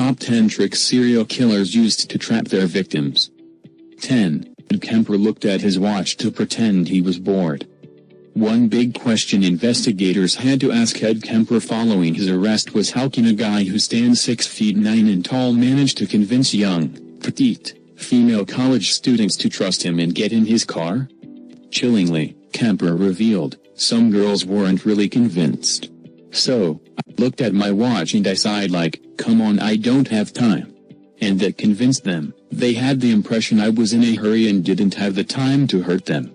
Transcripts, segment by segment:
Top 10 tricks serial killers used to trap their victims. 10. Ed Kemper looked at his watch to pretend he was bored. One big question investigators had to ask Ed Kemper following his arrest was how can a guy who stands 6 feet 9 and tall manage to convince young, petite, female college students to trust him and get in his car? Chillingly, Kemper revealed, some girls weren't really convinced. So, I looked at my watch and I sighed like, come on, I don't have time. And that convinced them. They had the impression I was in a hurry and didn't have the time to hurt them.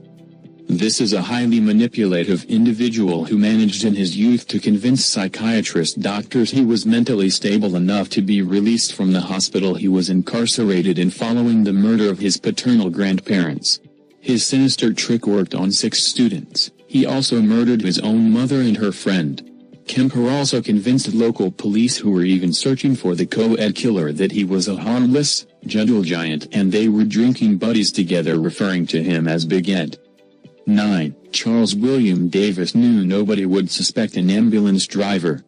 This is a highly manipulative individual who managed in his youth to convince psychiatrist doctors he was mentally stable enough to be released from the hospital he was incarcerated in following the murder of his paternal grandparents. His sinister trick worked on 6 students. He also murdered his own mother and her friend. Kemper also convinced local police who were even searching for the co-ed killer that he was a harmless, gentle giant and they were drinking buddies together, referring to him as Big Ed. 9. Charles William Davis knew nobody would suspect an ambulance driver.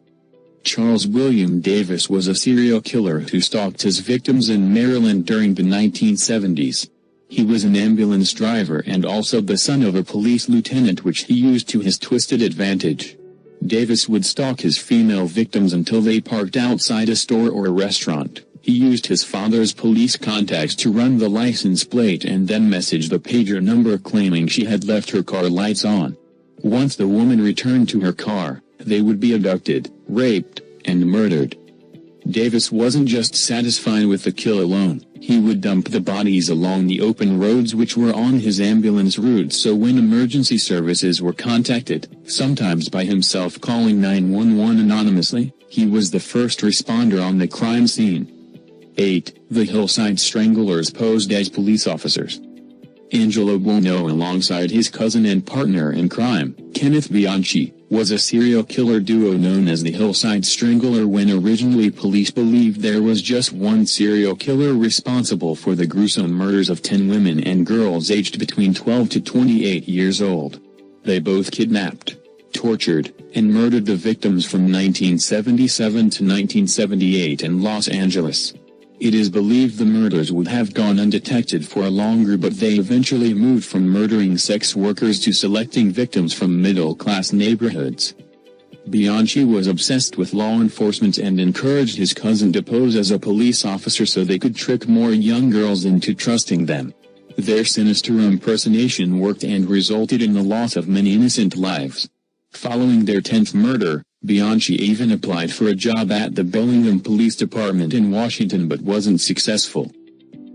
Charles William Davis was a serial killer who stalked his victims in Maryland during the 1970s. He was an ambulance driver and also the son of a police lieutenant, which he used to his twisted advantage. Davis would stalk his female victims until they parked outside a store or a restaurant. He used his father's police contacts to run the license plate and then message the pager number claiming she had left her car lights on. Once the woman returned to her car, they would be abducted, raped, and murdered. Davis wasn't just satisfied with the kill alone, he would dump the bodies along the open roads which were on his ambulance route, so when emergency services were contacted, sometimes by himself calling 911 anonymously, he was the first responder on the crime scene. 8. The Hillside Stranglers posed as police officers. Angelo Buono, alongside his cousin and partner in crime, Kenneth Bianchi, was a serial killer duo known as the Hillside Strangler. When originally police believed there was just one serial killer responsible for the gruesome murders of 10 women and girls aged between 12 to 28 years old. They both kidnapped, tortured, and murdered the victims from 1977 to 1978 in Los Angeles. It is believed the murders would have gone undetected for longer, but they eventually moved from murdering sex workers to selecting victims from middle-class neighborhoods. Bianchi was obsessed with law enforcement and encouraged his cousin to pose as a police officer so they could trick more young girls into trusting them. Their sinister impersonation worked and resulted in the loss of many innocent lives. Following their 10th murder, Bianchi even applied for a job at the Bellingham Police Department in Washington but wasn't successful.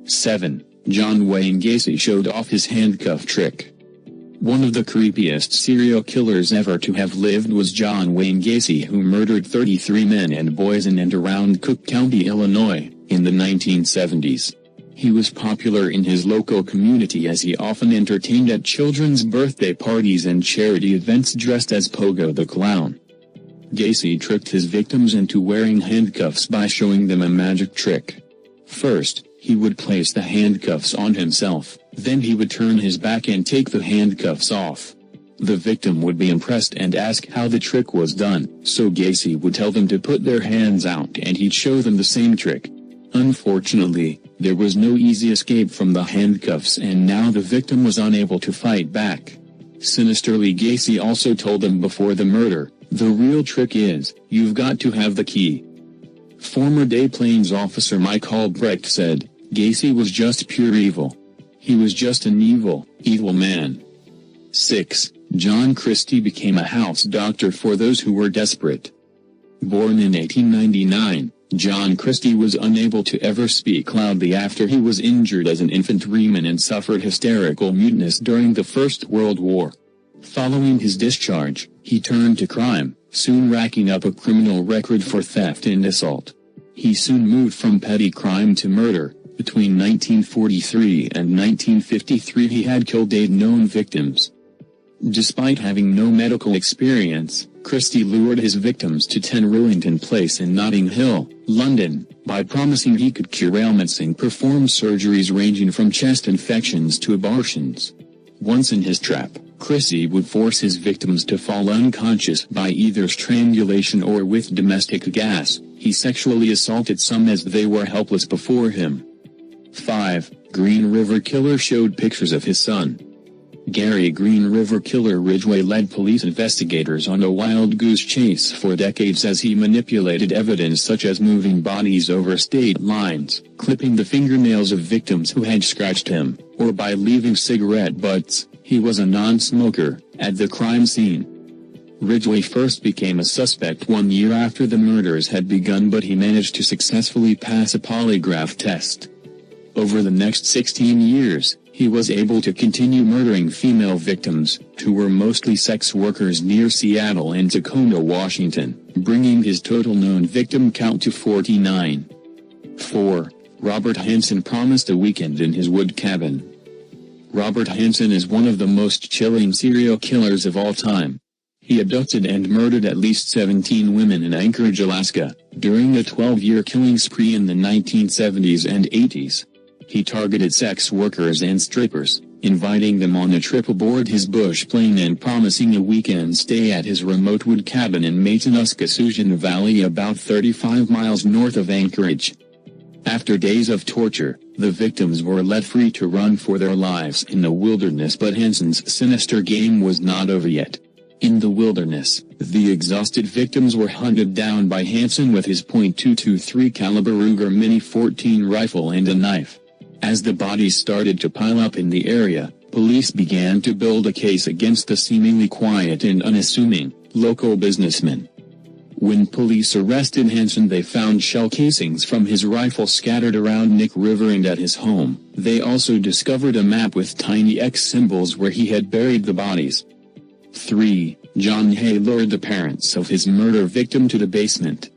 7. John Wayne Gacy showed off his handcuff trick. One of the creepiest serial killers ever to have lived was John Wayne Gacy, who murdered 33 men and boys in and around Cook County, Illinois, in the 1970s. He was popular in his local community as he often entertained at children's birthday parties and charity events dressed as Pogo the Clown. Gacy tricked his victims into wearing handcuffs by showing them a magic trick. First, he would place the handcuffs on himself, then he would turn his back and take the handcuffs off. The victim would be impressed and ask how the trick was done, so Gacy would tell them to put their hands out and he'd show them the same trick. Unfortunately, there was no easy escape from the handcuffs and now the victim was unable to fight back. Sinisterly, Gacy also told them before the murder, "The real trick is, you've got to have the key." Former Des Plaines officer Mike Albrecht said, "Gacy was just pure evil. He was just an evil, evil man." 6. John Christie became a house doctor for those who were desperate. Born in 1899, John Christie was unable to ever speak loudly after he was injured as an infantryman and suffered hysterical muteness during the First World War. Following his discharge, he turned to crime, soon racking up a criminal record for theft and assault. He soon moved from petty crime to murder. Between 1943 and 1953 he had killed 8 known victims. Despite having no medical experience, Christie lured his victims to 10 Rillington Place in Notting Hill, London, by promising he could cure ailments and perform surgeries ranging from chest infections to abortions. Once in his trap, Chrissy would force his victims to fall unconscious by either strangulation or with domestic gas. He sexually assaulted some as they were helpless before him. 5. Green River Killer showed pictures of his son. Gary Green River Killer Ridgway led police investigators on a wild goose chase for decades as he manipulated evidence such as moving bodies over state lines, clipping the fingernails of victims who had scratched him, or by leaving cigarette butts. He was a non-smoker at the crime scene. Ridgway first became a suspect 1 year after the murders had begun, but he managed to successfully pass a polygraph test. Over the next 16 years, he was able to continue murdering female victims, who were mostly sex workers near Seattle and Tacoma, Washington, bringing his total known victim count to 49. 4. Robert Hansen promised a weekend in his wood cabin. Robert Hansen is one of the most chilling serial killers of all time. He abducted and murdered at least 17 women in Anchorage, Alaska, during a 12-year killing spree in the 1970s and 80s. He targeted sex workers and strippers, inviting them on a trip aboard his bush plane and promising a weekend stay at his remote wood cabin in Matanuska-Suisun Valley about 35 miles north of Anchorage. After days of torture, the victims were let free to run for their lives in the wilderness, but Hansen's sinister game was not over yet. In the wilderness, the exhausted victims were hunted down by Hansen with his .223 caliber Ruger Mini 14 rifle and a knife. As the bodies started to pile up in the area, police began to build a case against the seemingly quiet and unassuming local businessman. When police arrested Hansen, they found shell casings from his rifle scattered around Nick River and at his home. They also discovered a map with tiny X symbols where he had buried the bodies. 3. John Hay lured the parents of his murder victim to the basement.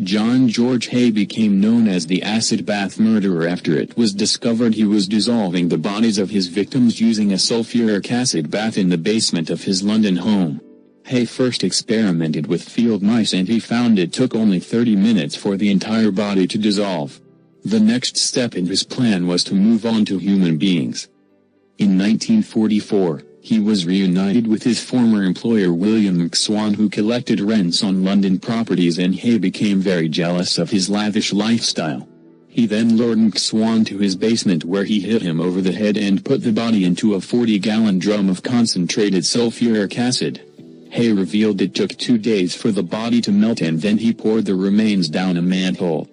John George Hay became known as the acid bath murderer after it was discovered he was dissolving the bodies of his victims using a sulfuric acid bath in the basement of his London home. Hay first experimented with field mice and he found it took only 30 minutes for the entire body to dissolve. The next step in his plan was to move on to human beings. In 1944, he was reunited with his former employer William McSwan, who collected rents on London properties, and Hay became very jealous of his lavish lifestyle. He then lured McSwan to his basement where he hit him over the head and put the body into a 40-gallon drum of concentrated sulfuric acid. Hay revealed it took 2 days for the body to melt and then he poured the remains down a manhole.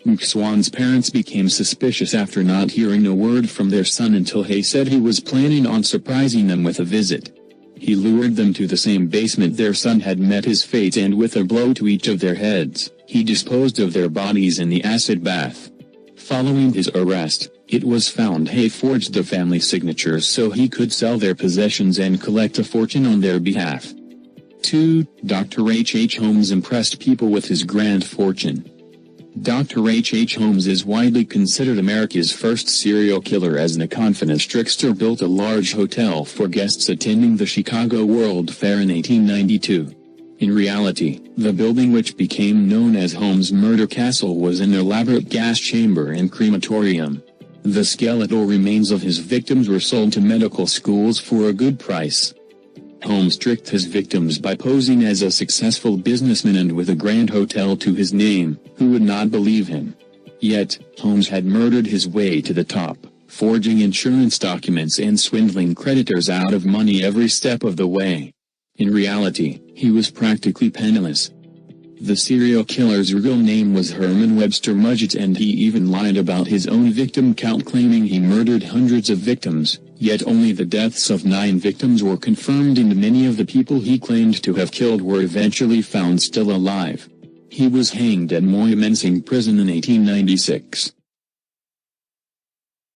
McSwan's parents became suspicious after not hearing a word from their son until Hay said he was planning on surprising them with a visit. He lured them to the same basement their son had met his fate, and with a blow to each of their heads, he disposed of their bodies in the acid bath. Following his arrest, it was found Hay forged the family signatures so he could sell their possessions and collect a fortune on their behalf. 2. Dr. H. H. Holmes impressed people with his grand fortune. Dr. H. H. Holmes is widely considered America's first serial killer, as the confident trickster built a large hotel for guests attending the Chicago World Fair in 1892. In reality, the building, which became known as Holmes' Murder Castle, was an elaborate gas chamber and crematorium. The skeletal remains of his victims were sold to medical schools for a good price. Holmes tricked his victims by posing as a successful businessman and with a grand hotel to his name, who would not believe him. Yet, Holmes had murdered his way to the top, forging insurance documents and swindling creditors out of money every step of the way. In reality, he was practically penniless. The serial killer's real name was Herman Webster Mudgett, and he even lied about his own victim count, claiming he murdered hundreds of victims, yet only the deaths of 9 victims were confirmed, and many of the people he claimed to have killed were eventually found still alive. He was hanged at Moyamensing Prison in 1896.